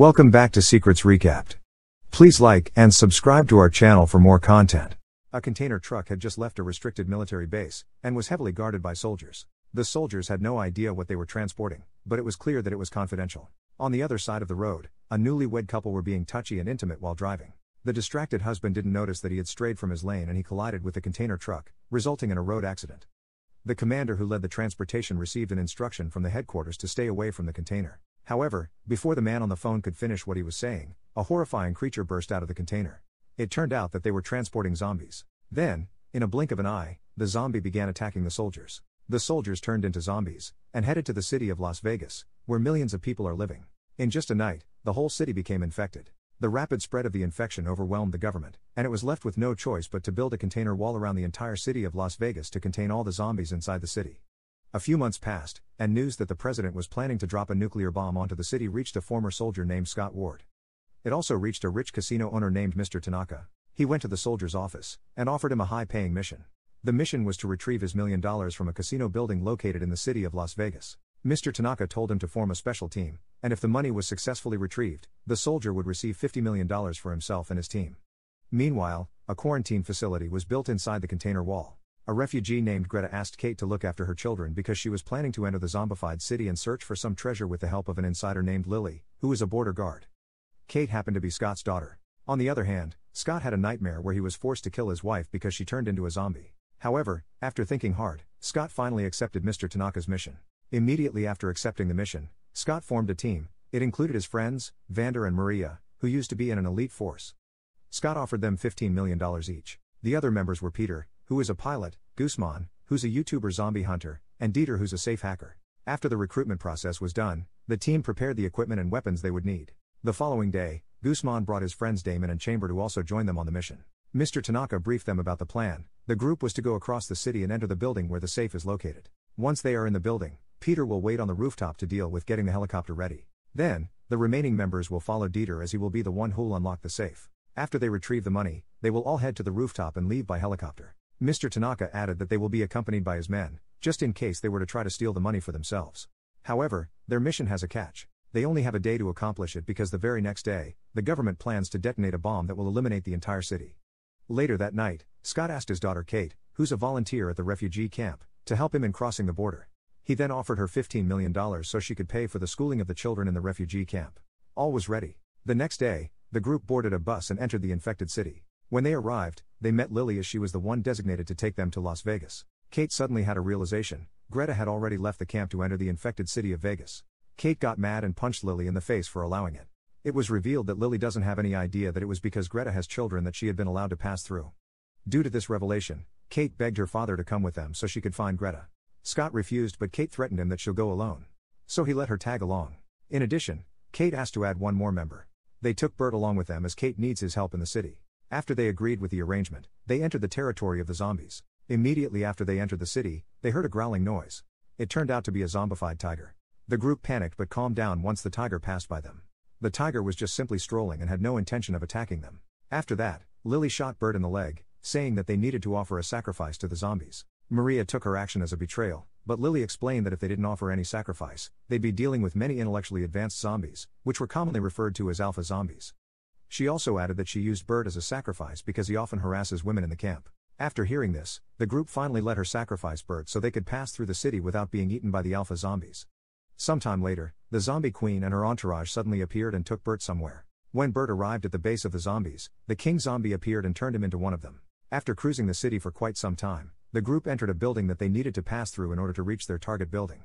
Welcome back to Secrets Recapped. Please like and subscribe to our channel for more content. A container truck had just left a restricted military base, and was heavily guarded by soldiers. The soldiers had no idea what they were transporting, but it was clear that it was confidential. On the other side of the road, a newlywed couple were being touchy and intimate while driving. The distracted husband didn't notice that he had strayed from his lane and he collided with the container truck, resulting in a road accident. The commander who led the transportation received an instruction from the headquarters to stay away from the container. However, before the man on the phone could finish what he was saying, a horrifying creature burst out of the container. It turned out that they were transporting zombies. Then, in a blink of an eye, the zombie began attacking the soldiers. The soldiers turned into zombies, and headed to the city of Las Vegas, where millions of people are living. In just a night, the whole city became infected. The rapid spread of the infection overwhelmed the government, and it was left with no choice but to build a container wall around the entire city of Las Vegas to contain all the zombies inside the city. A few months passed, and news that the president was planning to drop a nuclear bomb onto the city reached a former soldier named Scott Ward. It also reached a rich casino owner named Mr. Tanaka. He went to the soldier's office, and offered him a high-paying mission. The mission was to retrieve his $1 million from a casino building located in the city of Las Vegas. Mr. Tanaka told him to form a special team, and if the money was successfully retrieved, the soldier would receive $50 million for himself and his team. Meanwhile, a quarantine facility was built inside the container wall. A refugee named Greta asked Kate to look after her children because she was planning to enter the zombified city and search for some treasure with the help of an insider named Lily, who was a border guard. Kate happened to be Scott's daughter. On the other hand, Scott had a nightmare where he was forced to kill his wife because she turned into a zombie. However, after thinking hard, Scott finally accepted Mr. Tanaka's mission. Immediately after accepting the mission, Scott formed a team. It included his friends, Vander and Maria, who used to be in an elite force. Scott offered them $15 million each. The other members were Peter, who is a pilot, Guzman, who's a YouTuber zombie hunter, and Dieter, who's a safe hacker. After the recruitment process was done, the team prepared the equipment and weapons they would need. The following day, Guzman brought his friends Damon and Chamber to also join them on the mission. Mr. Tanaka briefed them about the plan. The group was to go across the city and enter the building where the safe is located. Once they are in the building, Peter will wait on the rooftop to deal with getting the helicopter ready. Then, the remaining members will follow Dieter as he will be the one who'll unlock the safe. After they retrieve the money, they will all head to the rooftop and leave by helicopter. Mr. Tanaka added that they will be accompanied by his men, just in case they were to try to steal the money for themselves. However, their mission has a catch. They only have a day to accomplish it because the very next day, the government plans to detonate a bomb that will eliminate the entire city. Later that night, Scott asked his daughter Kate, who's a volunteer at the refugee camp, to help him in crossing the border. He then offered her $15 million so she could pay for the schooling of the children in the refugee camp. All was ready. The next day, the group boarded a bus and entered the infected city. When they arrived, they met Lily as she was the one designated to take them to Las Vegas. Kate suddenly had a realization. Greta had already left the camp to enter the infected city of Vegas. Kate got mad and punched Lily in the face for allowing it. It was revealed that Lily doesn't have any idea that it was because Greta has children that she had been allowed to pass through. Due to this revelation, Kate begged her father to come with them so she could find Greta. Scott refused, but Kate threatened him that she'll go alone. So he let her tag along. In addition, Kate asked to add one more member. They took Bert along with them as Kate needs his help in the city. After they agreed with the arrangement, they entered the territory of the zombies. Immediately after they entered the city, they heard a growling noise. It turned out to be a zombified tiger. The group panicked but calmed down once the tiger passed by them. The tiger was just simply strolling and had no intention of attacking them. After that, Lily shot Bert in the leg, saying that they needed to offer a sacrifice to the zombies. Maria took her action as a betrayal, but Lily explained that if they didn't offer any sacrifice, they'd be dealing with many intellectually advanced zombies, which were commonly referred to as alpha zombies. She also added that she used Bert as a sacrifice because he often harasses women in the camp. After hearing this, the group finally let her sacrifice Bert so they could pass through the city without being eaten by the alpha zombies. Sometime later, the zombie queen and her entourage suddenly appeared and took Bert somewhere. When Bert arrived at the base of the zombies, the king zombie appeared and turned him into one of them. After cruising the city for quite some time, the group entered a building that they needed to pass through in order to reach their target building.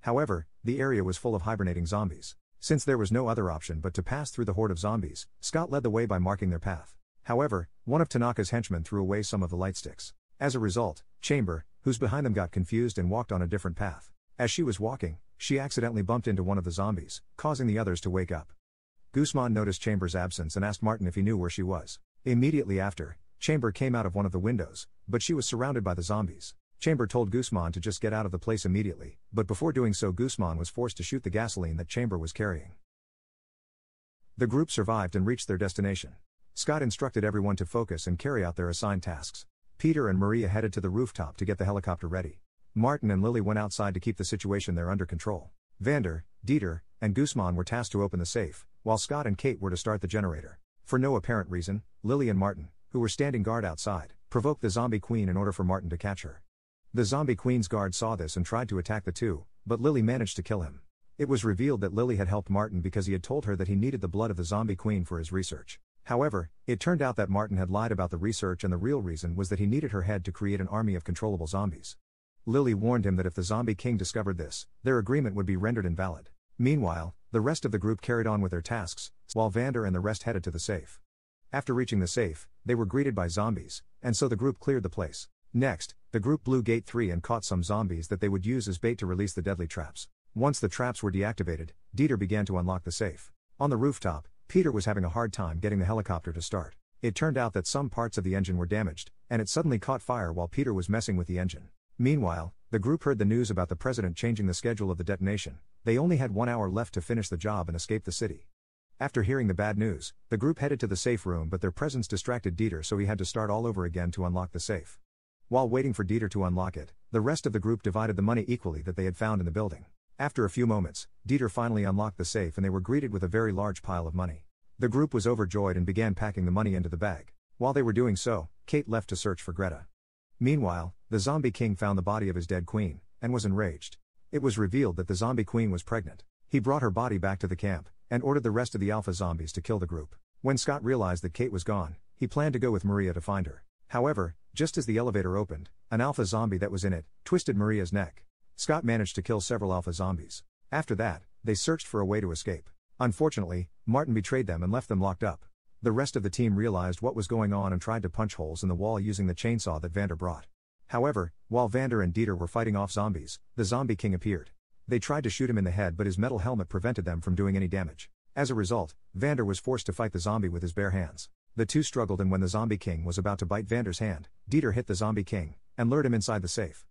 However, the area was full of hibernating zombies. Since there was no other option but to pass through the horde of zombies, Scott led the way by marking their path. However, one of Tanaka's henchmen threw away some of the light sticks. As a result, Chamber, who's behind them, got confused and walked on a different path. As she was walking, she accidentally bumped into one of the zombies, causing the others to wake up. Guzman noticed Chamber's absence and asked Martin if he knew where she was. Immediately after, Chamber came out of one of the windows, but she was surrounded by the zombies. Chamber told Guzman to just get out of the place immediately, but before doing so Guzman was forced to shoot the gasoline that Chamber was carrying. The group survived and reached their destination. Scott instructed everyone to focus and carry out their assigned tasks. Peter and Maria headed to the rooftop to get the helicopter ready. Martin and Lily went outside to keep the situation there under control. Vander, Dieter, and Guzman were tasked to open the safe, while Scott and Kate were to start the generator. For no apparent reason, Lily and Martin, who were standing guard outside, provoked the zombie queen in order for Martin to catch her. The zombie queen's guard saw this and tried to attack the two, but Lily managed to kill him. It was revealed that Lily had helped Martin because he had told her that he needed the blood of the zombie queen for his research. However, it turned out that Martin had lied about the research and the real reason was that he needed her head to create an army of controllable zombies. Lily warned him that if the zombie king discovered this, their agreement would be rendered invalid. Meanwhile, the rest of the group carried on with their tasks, while Vander and the rest headed to the safe. After reaching the safe, they were greeted by zombies, and so the group cleared the place. Next, the group blew Gate 3 and caught some zombies that they would use as bait to release the deadly traps. Once the traps were deactivated, Dieter began to unlock the safe. On the rooftop, Peter was having a hard time getting the helicopter to start. It turned out that some parts of the engine were damaged, and it suddenly caught fire while Peter was messing with the engine. Meanwhile, the group heard the news about the president changing the schedule of the detonation. They only had 1 hour left to finish the job and escape the city. After hearing the bad news, the group headed to the safe room, but their presence distracted Dieter, so he had to start all over again to unlock the safe. While waiting for Dieter to unlock it, the rest of the group divided the money equally that they had found in the building. After a few moments, Dieter finally unlocked the safe and they were greeted with a very large pile of money. The group was overjoyed and began packing the money into the bag. While they were doing so, Kate left to search for Greta. Meanwhile, the zombie king found the body of his dead queen, and was enraged. It was revealed that the zombie queen was pregnant. He brought her body back to the camp, and ordered the rest of the alpha zombies to kill the group. When Scott realized that Kate was gone, he planned to go with Maria to find her. However, just as the elevator opened, an alpha zombie that was in it twisted Maria's neck. Scott managed to kill several alpha zombies. After that, they searched for a way to escape. Unfortunately, Martin betrayed them and left them locked up. The rest of the team realized what was going on and tried to punch holes in the wall using the chainsaw that Vander brought. However, while Vander and Dieter were fighting off zombies, the zombie king appeared. They tried to shoot him in the head, but his metal helmet prevented them from doing any damage. As a result, Vander was forced to fight the zombie with his bare hands. The two struggled, and when the zombie king was about to bite Vander's hand, Dieter hit the zombie king and lured him inside the safe.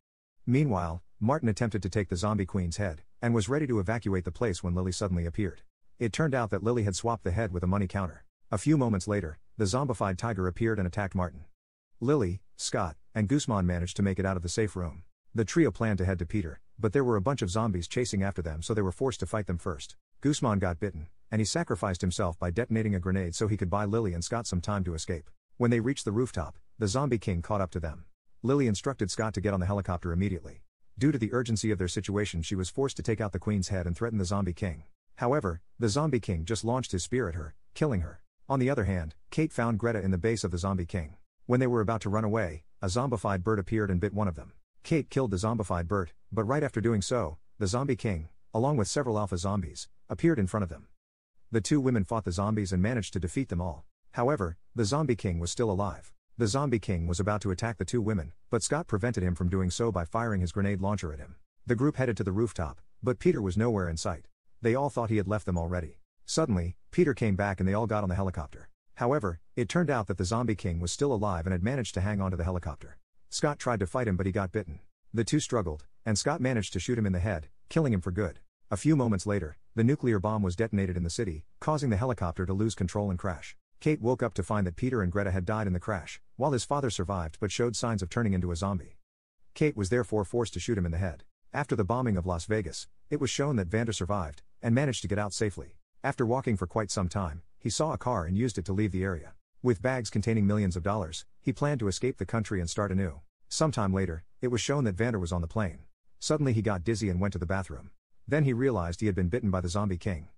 Meanwhile, Martin attempted to take the zombie queen's head and was ready to evacuate the place when Lily suddenly appeared. It turned out that Lily had swapped the head with a money counter. A few moments later, the zombified tiger appeared and attacked Martin. Lily, Scott, and Guzman managed to make it out of the safe room. The trio planned to head to Peter, but there were a bunch of zombies chasing after them, so they were forced to fight them first. Guzman got bitten, and he sacrificed himself by detonating a grenade so he could buy Lily and Scott some time to escape. When they reached the rooftop, the zombie king caught up to them. Lily instructed Scott to get on the helicopter immediately. Due to the urgency of their situation, she was forced to take out the queen's head and threaten the zombie king. However, the zombie king just launched his spear at her, killing her. On the other hand, Kate found Greta in the base of the zombie king. When they were about to run away, a zombified bird appeared and bit one of them. Kate killed the zombified bird, but right after doing so, the zombie king, along with several alpha zombies, appeared in front of them. The two women fought the zombies and managed to defeat them all. However, the zombie king was still alive. The zombie king was about to attack the two women, but Scott prevented him from doing so by firing his grenade launcher at him. The group headed to the rooftop, but Peter was nowhere in sight. They all thought he had left them already. Suddenly, Peter came back and they all got on the helicopter. However, it turned out that the zombie king was still alive and had managed to hang onto the helicopter. Scott tried to fight him, but he got bitten. The two struggled, and Scott managed to shoot him in the head, killing him for good. A few moments later, the nuclear bomb was detonated in the city, causing the helicopter to lose control and crash. Kate woke up to find that Peter and Greta had died in the crash, while his father survived but showed signs of turning into a zombie. Kate was therefore forced to shoot him in the head. After the bombing of Las Vegas, it was shown that Vander survived, and managed to get out safely. After walking for quite some time, he saw a car and used it to leave the area. With bags containing millions of dollars, he planned to escape the country and start anew. Sometime later, it was shown that Vander was on the plane. Suddenly he got dizzy and went to the bathroom. Then he realized he had been bitten by the zombie king.